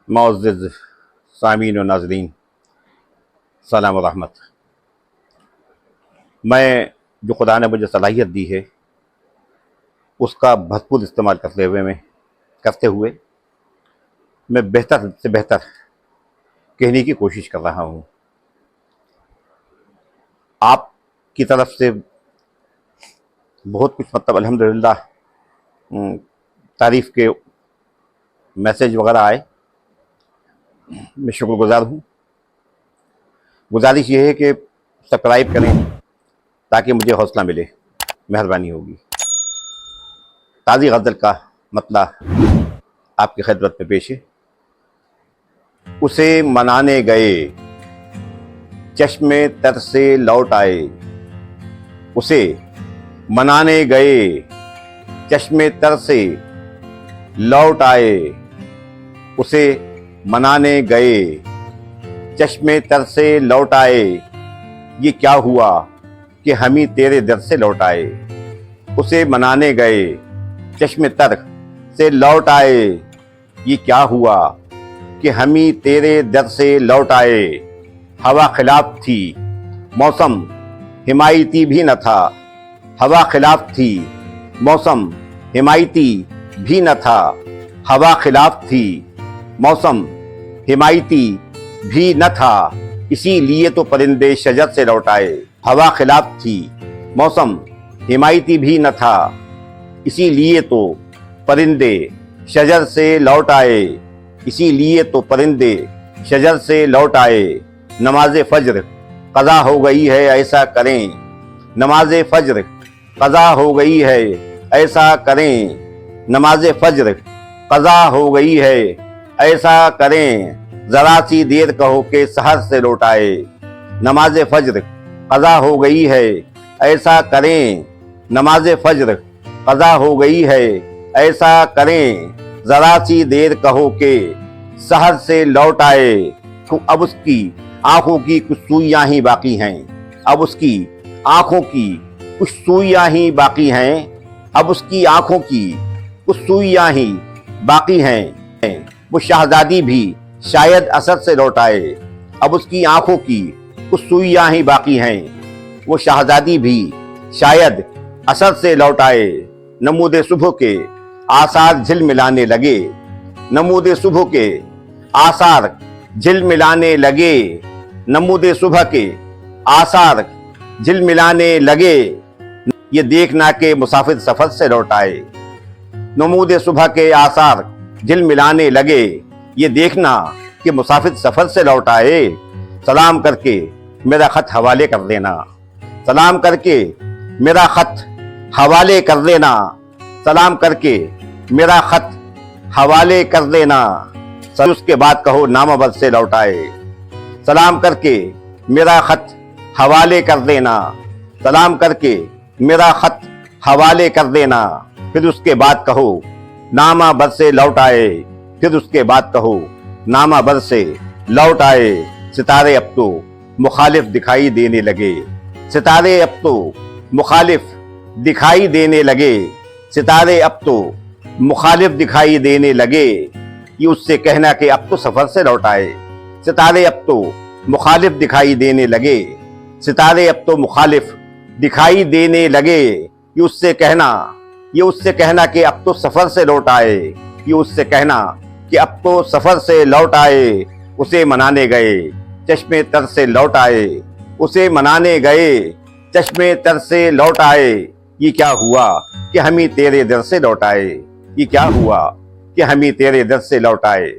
معزز سامعین و ناظرین، سلام و رحمت۔ میں جو خدا نے مجھے صلاحیت دی ہے اس کا بھرپور استعمال کرتے ہوئے میں بہتر سے بہتر کہنے کی کوشش کر رہا ہوں۔ آپ کی طرف سے بہت کچھ الحمدللہ تعریف کے میسیج وغیرہ آئے، میں شکر گزار ہوں۔ گزارش یہ ہے کہ سبسکرائب کریں تاکہ مجھے حوصلہ ملے، مہربانی ہوگی۔ تازی غزل کا مطلع آپ کی خدمت میں پیش ہے۔ اسے منانے گئے چشم تر سے لوٹ آئے، اسے منانے گئے چشم تر سے لوٹ آئے، اسے منانے گئے چشم تر سے لوٹ آئے، یہ کیا ہوا کہ ہم ہی تیرے در سے لوٹ آئے۔ اسے منانے گئے چشم تر سے لوٹ آئے، یہ کیا ہوا کہ ہم ہی تیرے در سے لوٹ آئے۔ ہوا خلاف تھی موسم حمایتی بھی نہ تھا، ہوا خلاف تھی موسم حمایتی بھی نہ تھا، ہوا خلاف تھی موسم حمایتی بھی نہ تھا، اسی لیے تو پرندے شجر سے لوٹ آئے۔ ہوا خلاف تھی موسم حمایتی بھی نہ تھا، اسی لیے تو پرندے شجر سے لوٹ آئے، اسی لیے تو پرندے شجر سے لوٹ آئے۔ نماز فجر قضا ہو گئی ہے ایسا کریں، نماز فجر قضا ہو گئی ہے ایسا کریں، نماز فجر قضا ہو گئی ہے ایسا کریں، ذرا سی دیر کہو کہ سحر سے لوٹ آئے۔ نماز فجر قضا ہو گئی ہے ایسا کریں، نماز فجر قضا ہو گئی ہے ایسا کریں، ذرا سی دیر کہو کہ سحر سے لوٹ آئے۔ تو اب اس کی آنکھوں کی کچھ سوئیاں ہی باقی ہیں، اب اس کی آنکھوں کی کچھ سوئیاں ہی باقی ہیں، اب اس کی آنکھوں کی کچھ سوئیاں ہی باقی ہیں، وہ شہزادی بھی شاید اسد سے لوٹ آئے۔ اب اس کی آنکھوں کی کچھ سوئیاں ہی باقی ہیں، وہ شہزادی بھی شاید اسد سے لوٹ آئے۔ نمود صبح کے آثار جھل ملانے لگے، نمود صبح کے آثار جھل ملانے لگے، نمود صبح کے آثار جھل ملانے لگے، یہ دیکھنا کہ مسافر سفر سے لوٹ آئے۔ نمود صبح کے آثار جھل ملانے لگے، یہ دیکھنا کہ مسافر سفر سے لوٹ آئے۔ سلام کر کے میرا خط حوالے کر دینا، سلام کر کے میرا خط حوالے کر دینا، سلام کر کے میرا خط حوالے کر دینا، اس کے بعد کہو نامہ بد سے لوٹ آئے۔ سلام کر کے میرا خط حوالے کر دینا، سلام کر کے میرا خط حوالے کر دینا، پھر اس کے بعد کہو نامہ بد سے لوٹ آئے، پھر اس کے بعد کہو نامہ بد سے لوٹ آئے۔ ستارے اب تو مخالف دکھائی دینے لگے، ستارے اب تو مخالف دکھائی دینے لگے، ستارے اب تو مخالف دکھائی دینے لگے، یہ اس سے کہنا کہ اب تو سفر سے لوٹ آئے۔ ستارے اب تو مخالف دکھائی دینے لگے، ستارے اب تو مخالف دکھائی دینے لگے، یہ اس سے کہنا کہ اب تو سفر سے لوٹ آئے، یہ اس سے کہنا کہ اب تو سفر سے لوٹ آئے۔ اسے منانے گئے چشم تر سے لوٹ آئے، اسے منانے گئے چشم تر سے لوٹ آئے، یہ کیا ہوا کہ ہم ہی تیرے در سے لوٹ آئے، یہ کیا ہوا کہ ہم ہی تیرے در سے لوٹ آئے۔